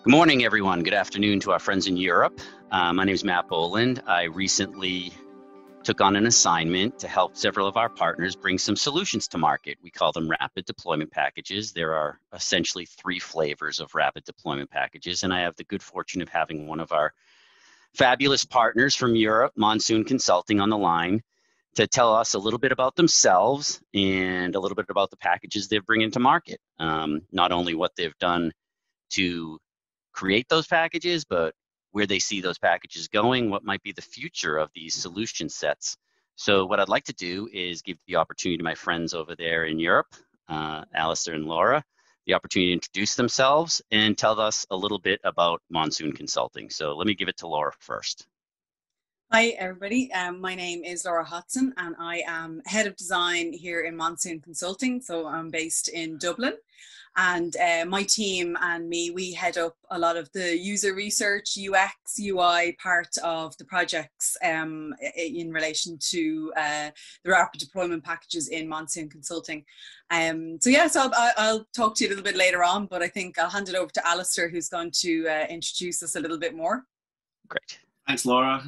Good morning, everyone. Good afternoon to our friends in Europe. My name is Matt Boland. I recently took on an assignment to help several of our partners bring some solutions to market. We call them rapid deployment packages. There are essentially three flavors of rapid deployment packages, and I have the good fortune of having one of our fabulous partners from Europe, Monsoon Consulting, on the line to tell us a little bit about themselves and a little bit about the packages they're bringing to market. Not only what they've done to create those packages, but where they see those packages going, what might be the future of these solution sets. So what I'd like to do is give the opportunity to my friends over there in Europe, Alastair and Laura, the opportunity to introduce themselves and tell us a little bit about Monsoon Consulting. So let me give it to Laura first. Hi, everybody. My name is Laura Hodson, and I am head of design here in Monsoon Consulting. So I'm based in Dublin, and my team and me, we head up a lot of the user research, UX, UI part of the projects in relation to the rapid deployment packages in Monsoon Consulting. So I'll talk to you a little bit later on, but I think I'll hand it over to Alastair, who's going to introduce us a little bit more. Great. Thanks, Laura.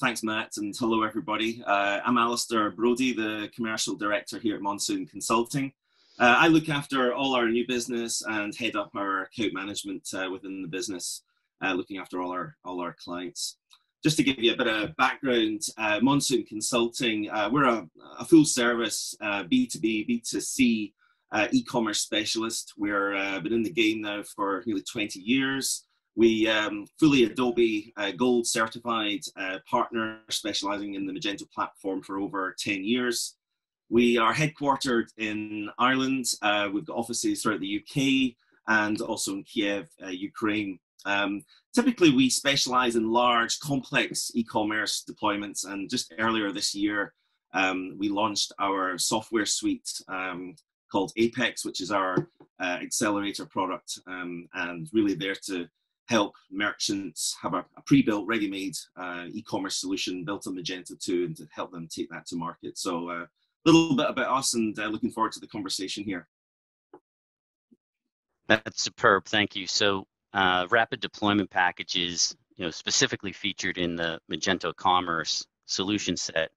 Thanks, Matt, and hello, everybody. I'm Alastair Brodie, the Commercial Director here at Monsoon Consulting. I look after all our new business and head up our account management within the business, looking after all our clients. Just to give you a bit of background, Monsoon Consulting, we're a full-service B2B, B2C e-commerce specialist. We're been in the game now for nearly 20 years. We fully Adobe Gold certified partner specializing in the Magento platform for over 10 years. We are headquartered in Ireland. We've got offices throughout the UK and also in Kiev, Ukraine. Typically, we specialize in large, complex e-commerce deployments. And just earlier this year, we launched our software suite called Apex, which is our Accelerator product, and really there to help merchants have a pre-built, ready-made e-commerce solution built on Magento 2 and to help them take that to market. So a little bit about us, and looking forward to the conversation here. That's superb. Thank you. So rapid deployment packages, specifically featured in the Magento Commerce solution set.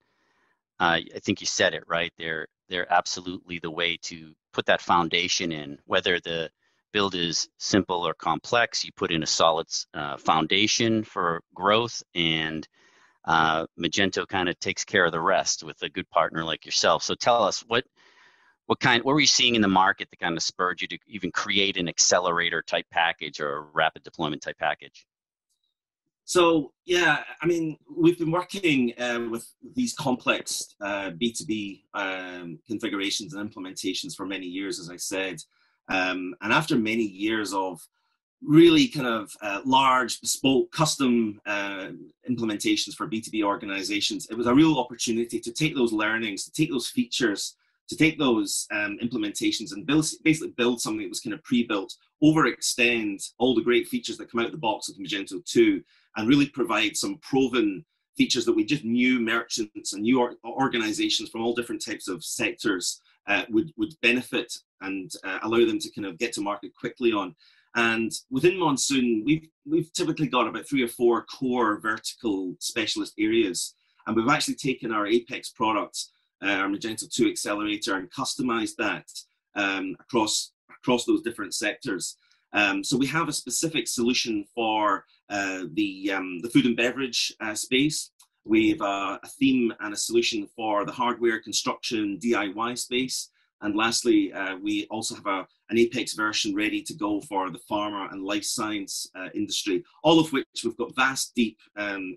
I think you said it right. They're absolutely the way to put that foundation in, whether the build is simple or complex. You put in a solid foundation for growth, and Magento kind of takes care of the rest with a good partner like yourself. So tell us what were you seeing in the market that kind of spurred you to even create an accelerator type package or a rapid deployment type package? So yeah, I mean, we've been working with these complex B2B configurations and implementations for many years, as I said. And after many years of really kind of large, bespoke, custom implementations for B2B organizations, it was a real opportunity to take those learnings, to take those features, to take those implementations and basically build something that was kind of pre-built, overextend all the great features that come out of the box with Magento 2, and really provide some proven features that we just knew merchants and new organizations from all different types of sectors would benefit and allow them to kind of get to market quickly on. And within Monsoon, we've typically got about 3 or 4 core vertical specialist areas. And we've actually taken our Apex products, our Magento 2 Accelerator, and customized that across those different sectors. So we have a specific solution for the food and beverage space. We have a theme and a solution for the hardware, construction, DIY space. And lastly, we also have an Apex version ready to go for the pharma and life science industry, all of which we've got vast, deep, and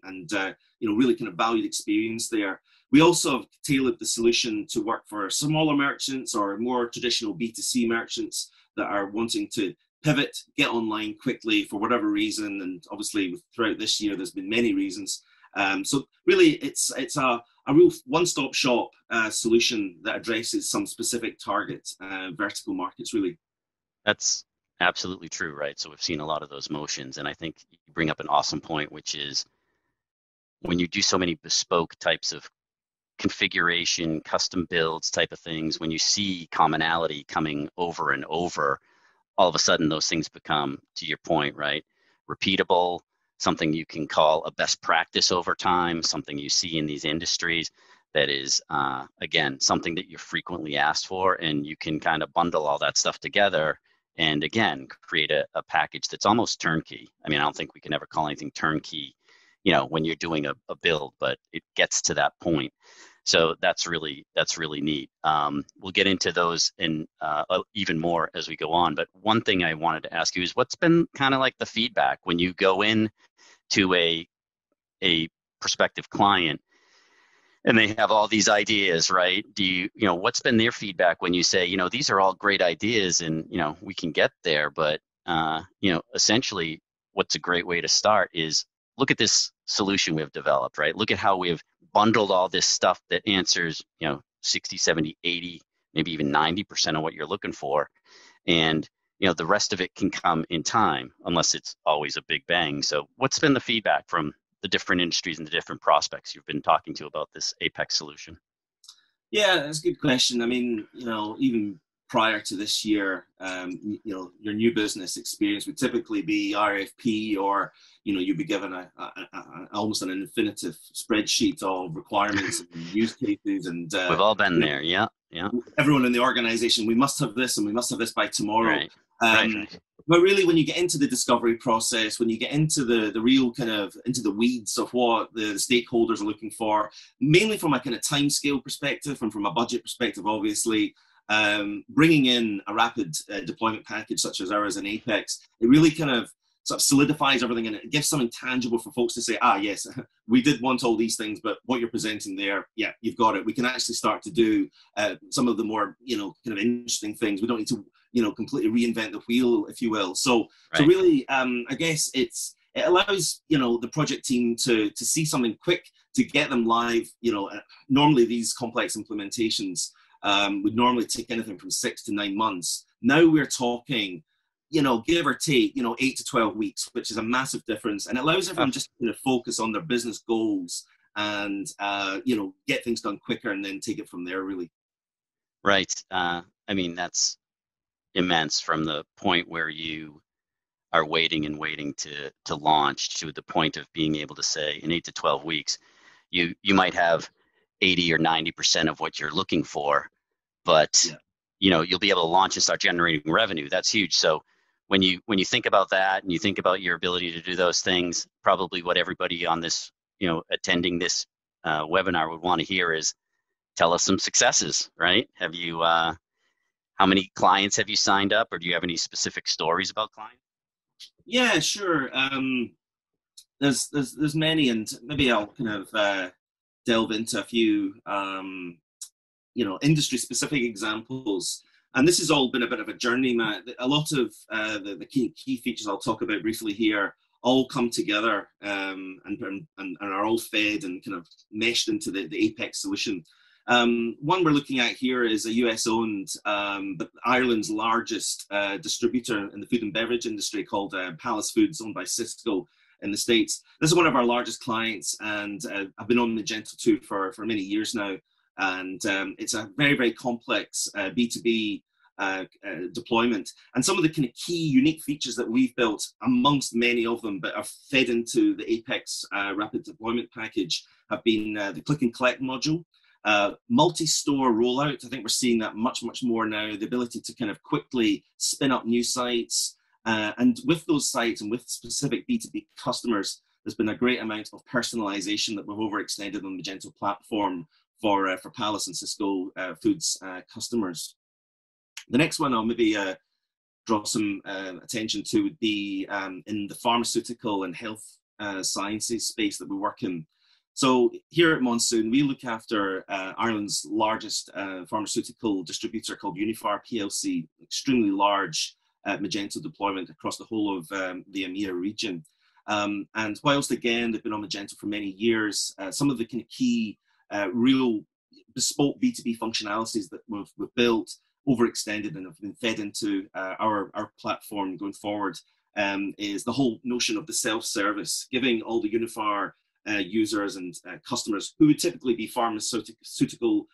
really kind of valued experience there. We also have tailored the solution to work for smaller merchants or more traditional B2C merchants that are wanting to pivot, get online quickly for whatever reason. And obviously, throughout this year, there's been many reasons. So really, it's a real one-stop shop solution that addresses some specific target vertical markets, really. That's absolutely true, right? So we've seen a lot of those motions, and I think you bring up an awesome point, which is when you do so many bespoke types of configuration, custom builds type of things, when you see commonality coming over and over, all of a sudden those things become, to your point, right, repeatable, something you can call a best practice over time, something you see in these industries that is, again, something that you're frequently asked for, and you can kind of bundle all that stuff together and, again, create a package that's almost turnkey. I mean, I don't think we can ever call anything turnkey, when you're doing a build, but it gets to that point. So that's really neat. We'll get into those in even more as we go on. But one thing I wanted to ask you is, what's been kind of like the feedback when you go in to a prospective client and they have all these ideas, right? What's been their feedback when you say, these are all great ideas and, we can get there, but, essentially what's a great way to start is look at this solution we've developed, right? Look at how we've bundled all this stuff that answers, 60, 70, 80, maybe even 90% of what you're looking for. And, the rest of it can come in time, unless it's always a big bang. So what's been the feedback from the different industries and the different prospects you've been talking to about this Apex solution? Yeah, that's a good question. I mean, even prior to this year, your new business experience would typically be RFP, or you'd be given almost an infinitive spreadsheet of requirements and use cases, and we've all been there. Yeah. Everyone in the organization, we must have this, and we must have this by tomorrow. Right. Right. But really, when you get into the discovery process, when you get into the real kind of into the weeds of what the stakeholders are looking for, mainly from a kind of timescale perspective and from a budget perspective, obviously, bringing in a rapid deployment package such as ours in Apex, it really kind of sort of solidifies everything, and it gives something tangible for folks to say, yes, we did want all these things, but what you're presenting there, yeah, you've got it. We can actually start to do some of the more, kind of interesting things. We don't need to, completely reinvent the wheel, if you will. So, right. So really, I guess it allows, the project team to see something quick, to get them live. Normally these complex implementations would normally take anything from 6 to 9 months. Now we're talking, give or take, 8 to 12 weeks, which is a massive difference, and it allows everyone just to focus on their business goals and, get things done quicker and then take it from there, really. Right. I mean, that's immense, from the point where you are waiting to launch to the point of being able to say in 8 to 12 weeks, you might have 80 or 90% of what you're looking for, but you'll be able to launch and start generating revenue. That's huge. So when you think about that and you think about your ability to do those things, probably what everybody on this, attending this webinar would want to hear is, tell us some successes, right? Have you, how many clients have you signed up, or do you have any specific stories about clients? Yeah, sure. There's many, and maybe I'll kind of delve into a few, industry-specific examples. And this has all been a bit of a journey, Matt. A lot of the key features I'll talk about briefly here all come together and are all fed and kind of meshed into the Apex solution. One we're looking at here is a US-owned, but Ireland's largest distributor in the food and beverage industry, called Palace Foods, owned by Cisco in the States. This is one of our largest clients, and I've been on Magento 2 for many years now. And it's a very, very complex B2B deployment. And some of the kind of key unique features that we've built, amongst many of them, but are fed into the Apex rapid deployment package, have been the click and collect module. Multi-store rollout, I think we're seeing that much, much more now. The ability to kind of quickly spin up new sites. And with those sites and with specific B2B customers, there's been a great amount of personalization that we've overextended on the Magento platform for Palace and Cisco Foods customers. The next one I'll maybe draw some attention to would be in the pharmaceutical and health sciences space that we work in. So here at Monsoon, we look after Ireland's largest pharmaceutical distributor called Uniphar PLC, extremely large Magento deployment across the whole of the EMEA region. And whilst, again, they've been on Magento for many years, some of the kind of key real bespoke B2B functionalities that we've built, overextended, and have been fed into our platform going forward is the whole notion of the self-service, giving all the Uniphar users and customers who would typically be pharmaceutical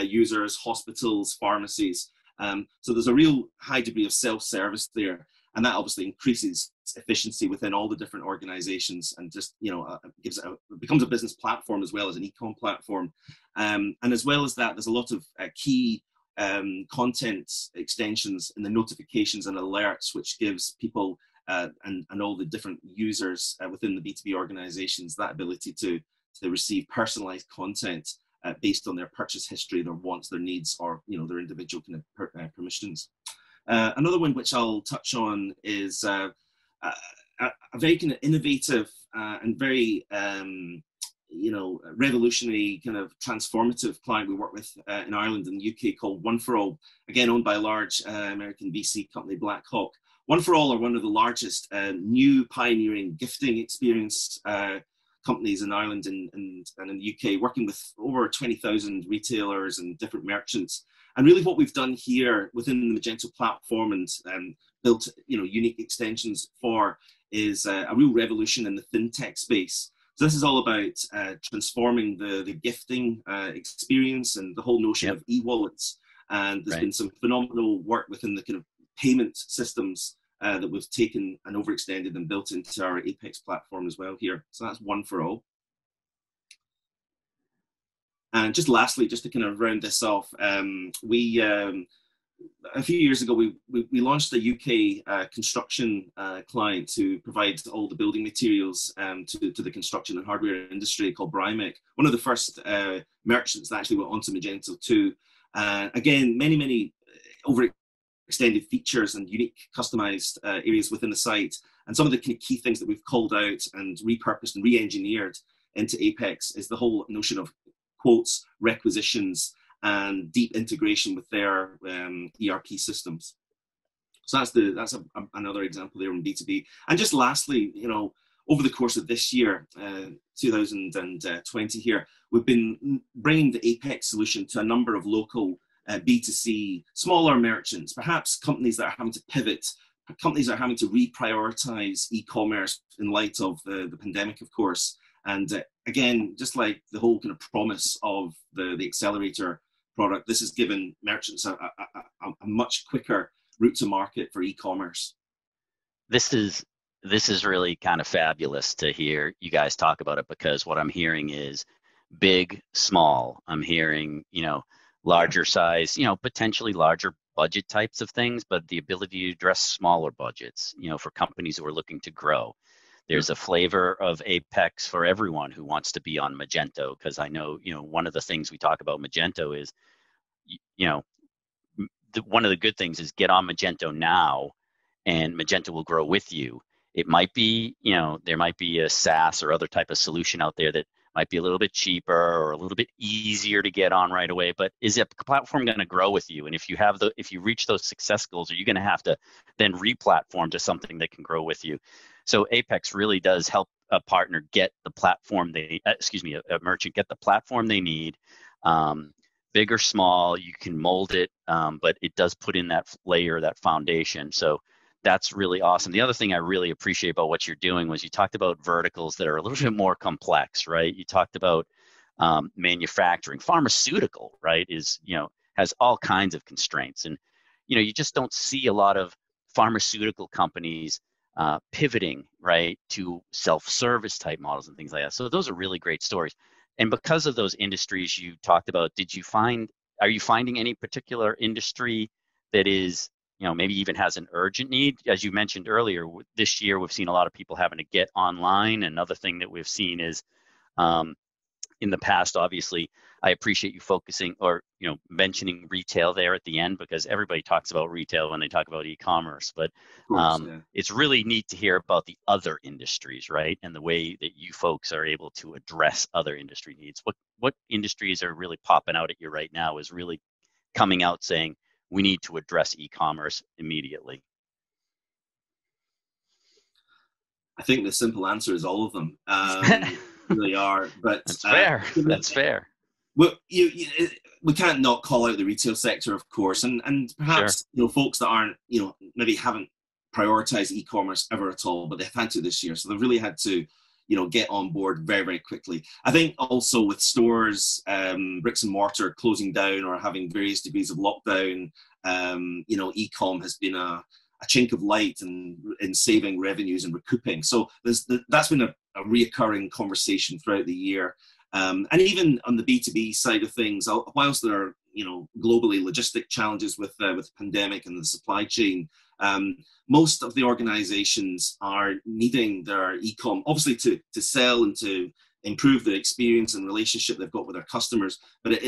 users, hospitals, pharmacies, So there's a real high degree of self-service there, and that obviously increases efficiency within all the different organizations, and just, you know, it becomes a business platform as well as an e-com platform. And as well as that, there's a lot of key content extensions in the notifications and alerts, which gives people and all the different users within the B2B organizations that ability to receive personalized content based on their purchase history, their wants, their needs, or, you know, their individual kind of permissions. Another one which I'll touch on is a very kind of innovative and very you know, revolutionary, kind of transformative client we work with in Ireland and the UK, called One for All, again owned by a large American VC company, Blackhawk. One for All are one of the largest new pioneering gifting experience companies in Ireland and in the UK, working with over 20,000 retailers and different merchants. And really what we've done here within the Magento platform and built, you know, unique extensions for is a real revolution in the fintech space. So this is all about transforming the gifting experience and the whole notion of e-wallets. And there's been some phenomenal work within the kind of payment systems that we've taken and overextended and built into our Apex platform as well here. So that's One for All. And just lastly, just to kind of round this off, we a few years ago we launched a UK construction client to provide all the building materials to the construction and hardware industry, called Brimec. One of the first merchants that actually went onto Magento 2. Again, many overextended features and unique customized areas within the site. And some of the key things that we've called out and repurposed and re-engineered into Apex is the whole notion of quotes, requisitions, and deep integration with their ERP systems. So that's another example there in B2B. And just lastly, you know, over the course of this year, 2020 here, we've been bringing the Apex solution to a number of local B2C smaller merchants, perhaps companies that are having to pivot, companies that are having to reprioritize e-commerce in light of the pandemic, of course. And again, just like the whole kind of promise of the Accelerator product, this has given merchants a much quicker route to market for e-commerce. This is really kind of fabulous to hear you guys talk about it, because what I'm hearing is big, small. I'm hearing, you know, larger size, you know, potentially larger budget types of things, but the ability to address smaller budgets, you know, for companies who are looking to grow. There's a flavor of Apex for everyone who wants to be on Magento, because I know, you know, one of the things we talk about Magento is, you know, one of the good things is get on Magento now and Magento will grow with you. It might be, you know, there might be a SaaS or other type of solution out there that might be a little bit cheaper or a little bit easier to get on right away, but is a platform going to grow with you? And if you reach those success goals, are you going to have to then re-platform to something that can grow with you? So Apex really does help a partner get the platform a merchant get the platform they need. Big or small, you can mold it, but it does put in that layer, that foundation. So that's really awesome. The other thing I really appreciate about what you're doing was you talked about verticals that are a little bit more complex, right? You talked about manufacturing, pharmaceutical, right? Is, you know, has all kinds of constraints, and, you know, you just don't see a lot of pharmaceutical companies pivoting, right, to self-service type models and things like that. So those are really great stories. And because of those industries you talked about, are you finding any particular industry that is, you know, maybe even has an urgent need? As you mentioned earlier, this year we've seen a lot of people having to get online. Another thing that we've seen is in the past, obviously, I appreciate you focusing or, you know, mentioning retail there at the end, because everybody talks about retail when they talk about e-commerce, but it's really neat to hear about the other industries, right? And the way that you folks are able to address other industry needs. What industries are really popping out at you right now is really coming out saying, we need to address e-commerce immediately? I think the simple answer is all of them. Really are, but that's fair. That's fair. Well, we can't not call out the retail sector, of course, and perhaps you know, folks that aren't, you know, maybe haven't prioritized e-commerce ever at all, but they've had to this year, so they've really had to, get on board very, very quickly. I think also with stores, bricks and mortar closing down or having various degrees of lockdown, e-com has been a chink of light in saving revenues and recouping. So that's been a reoccurring conversation throughout the year. And even on the B2B side of things, whilst there are globally logistic challenges with the pandemic and the supply chain, most of the organizations are needing their e-com obviously to sell and to improve the experience and relationship they've got with their customers. But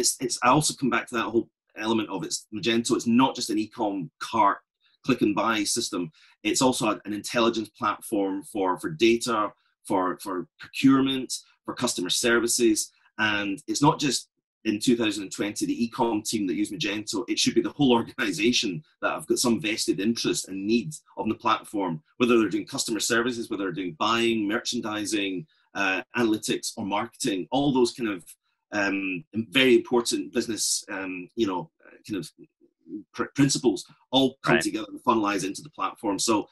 I also come back to that whole element of it's Magento. It's not just an e-com cart click and buy system. It's also an intelligence platform for data, for procurement, for customer services. And it's not just in 2020, the e-com team that use Magento. It should be the whole organization that have got some vested interest and need on the platform, whether they're doing customer services, whether they're doing buying, merchandising, analytics, or marketing. All those kind of very important business, principles all come together and funnelize into the platform. So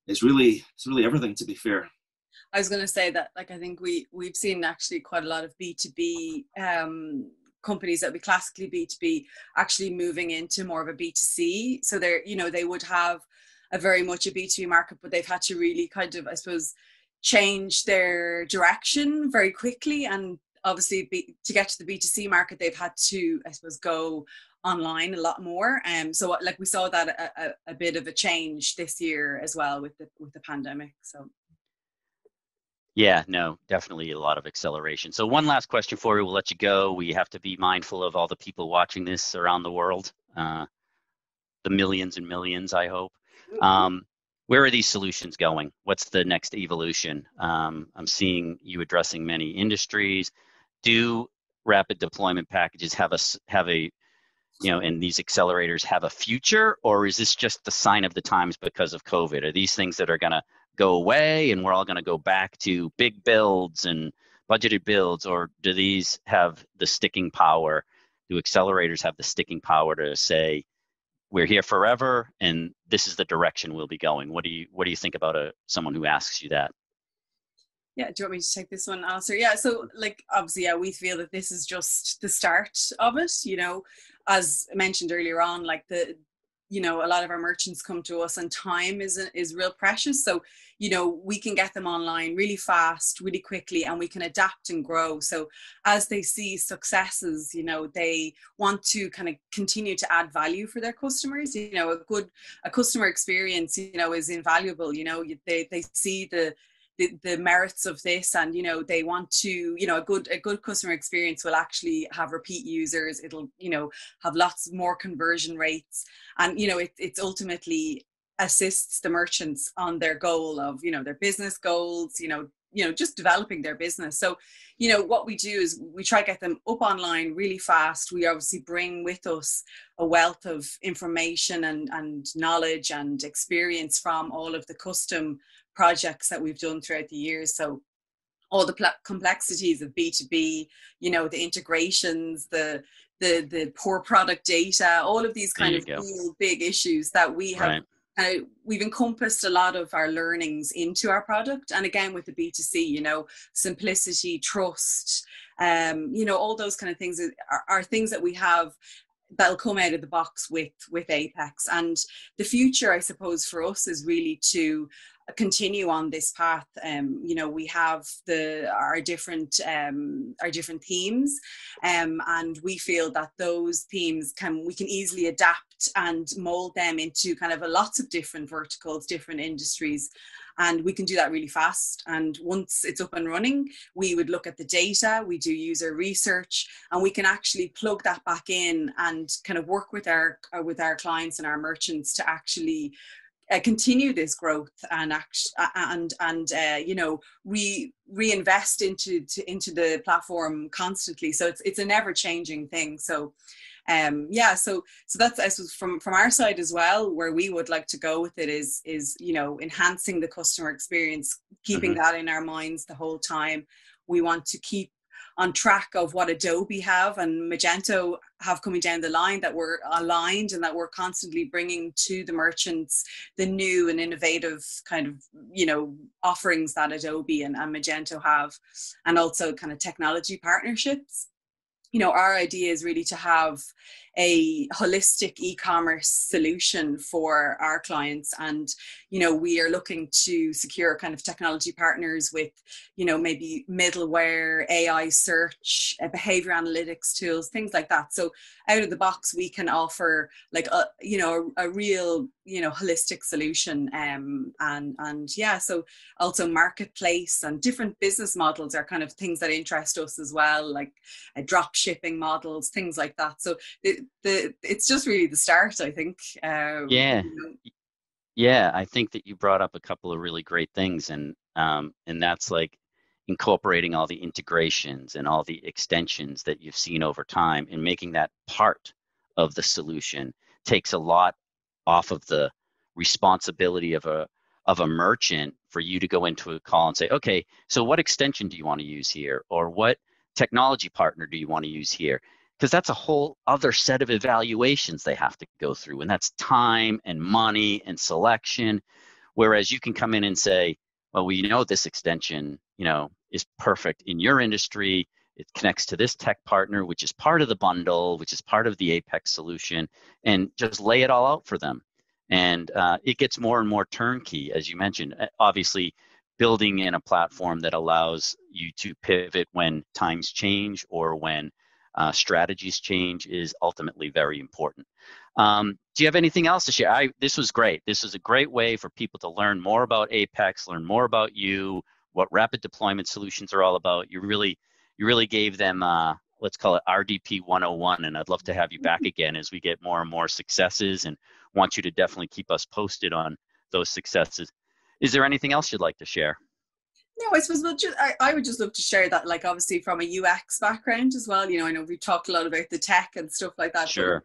it's really everything, to be fair. I was going to say that, I think we've seen actually quite a lot of B2B companies that would be classically B2B actually moving into more of a B2C. So they're, they would have a very much a B2B market, but they've had to really kind of, I suppose, change their direction very quickly. And obviously to get to the B2C market, they've had to, I suppose, go online a lot more. So we saw that a bit of a change this year as well with the pandemic. So. Yeah, no, definitely a lot of acceleration. So one last question for you. We'll let you go. We have to be mindful of all the people watching this around the world, the millions and millions, I hope. Where are these solutions going? What's the next evolution? I'm seeing you addressing many industries. Do rapid deployment packages have a and these accelerators have a future, or is this just the sign of the times because of COVID? Are these things that are going to go away and we're all going to go back to big builds and budgeted builds, or do these have the sticking power? Do accelerators have the sticking power to say, we're here forever and this is the direction we'll be going? What do you think about someone who asks you that? Yeah, do you want me to take this one, Alastair? Yeah, so obviously, we feel that this is just the start of it. As mentioned earlier on, a lot of our merchants come to us and time is real precious. So, we can get them online really fast, really quickly, and we can adapt and grow. So as they see successes, they want to kind of continue to add value for their customers. A customer experience, is invaluable. They see the merits of this, and they want to, a good customer experience will actually have repeat users. It'll have lots more conversion rates, and it's ultimately assists the merchants on their goal of their business goals, just developing their business. So what we do is we try to get them up online really fast. We obviously bring with us a wealth of information and knowledge and experience from all of the custom projects that we've done throughout the years. So all the complexities of B2B, the integrations, the poor product data, all of these kind of real big issues that we have. We've encompassed a lot of our learnings into our product. And again, with the B2C, simplicity, trust, all those kind of things are things that we have that'll come out of the box with Apex. And the future, I suppose, for us is really to continue on this path. We have our different themes, and we feel that those themes we can easily adapt and mold them into kind of lots of different verticals, different industries. And we can do that really fast. And once it's up and running, we would look at the data, we do user research, and we can actually plug that back in and kind of work with our clients and our merchants to actually continue this growth and we reinvest into the platform constantly. So it's a never changing thing. So so that's, I suppose, from our side as well, where we would like to go with it is enhancing the customer experience, keeping that in our minds the whole time. We want to keep on track of what Adobe have and Magento have coming down the line, that we're aligned and that we're constantly bringing to the merchants the new and innovative kind of, you know, offerings that Adobe and Magento have, and also kind of technology partnerships. You know, our idea is really to have a holistic e-commerce solution for our clients. And, you know, we are looking to secure kind of technology partners with, you know, maybe middleware, AI search, behavior analytics tools, things like that. So out of the box, we can offer like you know, a real, you know, holistic solution. And yeah, so also marketplace and different business models are kind of things that interest us as well, like drop shipping models, things like that. So it's just really the start, I think. Yeah. You know. Yeah, I think that you brought up a couple of really great things, and that's like incorporating all the integrations and all the extensions that you've seen over time, and making that part of the solution takes a lot off of the responsibility of a merchant for you to go into a call and say, okay, so what extension do you want to use here, or what technology partner do you want to use here? Because that's a whole other set of evaluations they have to go through, and that's time and money and selection. Whereas you can come in and say, well, we know this extension, you know, is perfect in your industry. It connects to this tech partner, which is part of the bundle, which is part of the Apex solution, and just lay it all out for them. And it gets more and more turnkey, as you mentioned. Obviously, building in a platform that allows you to pivot when times change or when strategies change is ultimately very important. Do you have anything else to share? This was great. This is a great way for people to learn more about Apex, learn more about you, what rapid deployment solutions are all about. You really gave them, let's call it RDP 101, and I'd love to have you back again as we get more and more successes, and want you to definitely keep us posted on those successes. Is there anything else you'd like to share? No, I suppose I would just love to share that, like, obviously from a UX background as well. You know, I know we've talked a lot about the tech and stuff like that. Sure.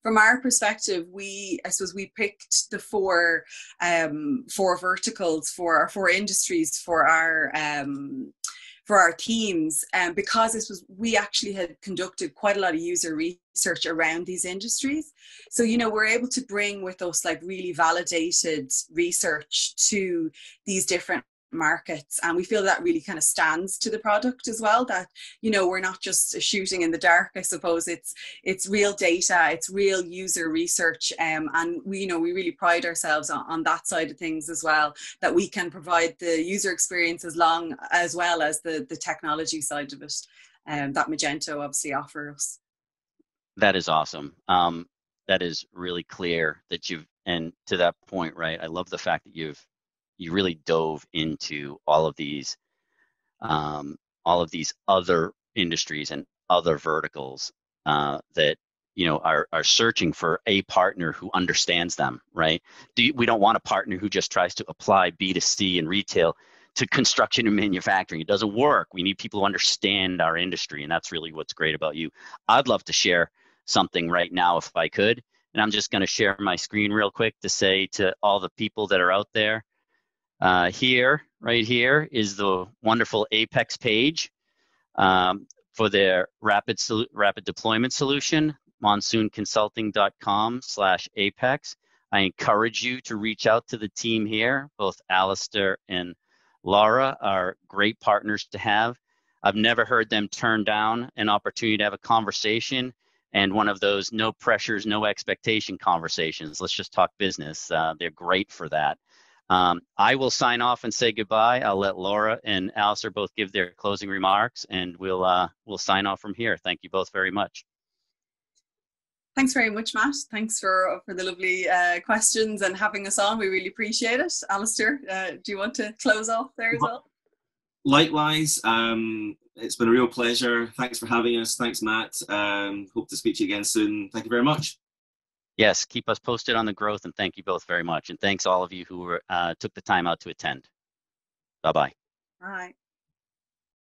From our perspective, I suppose we picked the four verticals for our four industries for our teams, because we actually had conducted quite a lot of user research around these industries. So, you know, we're able to bring with us like really validated research to these different markets, and we feel that really kind of stands to the product as well, that, you know, we're not just shooting in the dark. I suppose it's real data, it's real user research, and we, you know, we really pride ourselves on that side of things as well, that we can provide the user experience as well as the technology side of it, that Magento obviously offer us. That is awesome. That is really clear that and to that point, right, I love the fact that you really dove into all of these other industries and other verticals that, you know, are searching for a partner who understands them, right? We don't want a partner who just tries to apply B2C and retail to construction and manufacturing. It doesn't work. We need people who understand our industry, and that's really what's great about you. I'd love to share something right now if I could, and I'm just going to share my screen real quick to say to all the people that are out there, right here is the wonderful Apex page for their rapid deployment solution, monsoonconsulting.com/Apex. I encourage you to reach out to the team here. Both Alastair and Laura are great partners to have. I've never heard them turn down an opportunity to have a conversation, and one of those no pressures, no expectation conversations. Let's just talk business. They're great for that. I will sign off and say goodbye. I'll let Laura and Alastair both give their closing remarks, and we'll sign off from here. Thank you both very much. Thanks very much, Matt. Thanks for the lovely questions and having us on. We really appreciate it. Alastair, do you want to close off there as well? Likewise, it's been a real pleasure. Thanks for having us. Thanks, Matt. Hope to speak to you again soon. Thank you very much. Yes, keep us posted on the growth, and thank you both very much. And thanks all of you who took the time out to attend. Bye-bye. All right.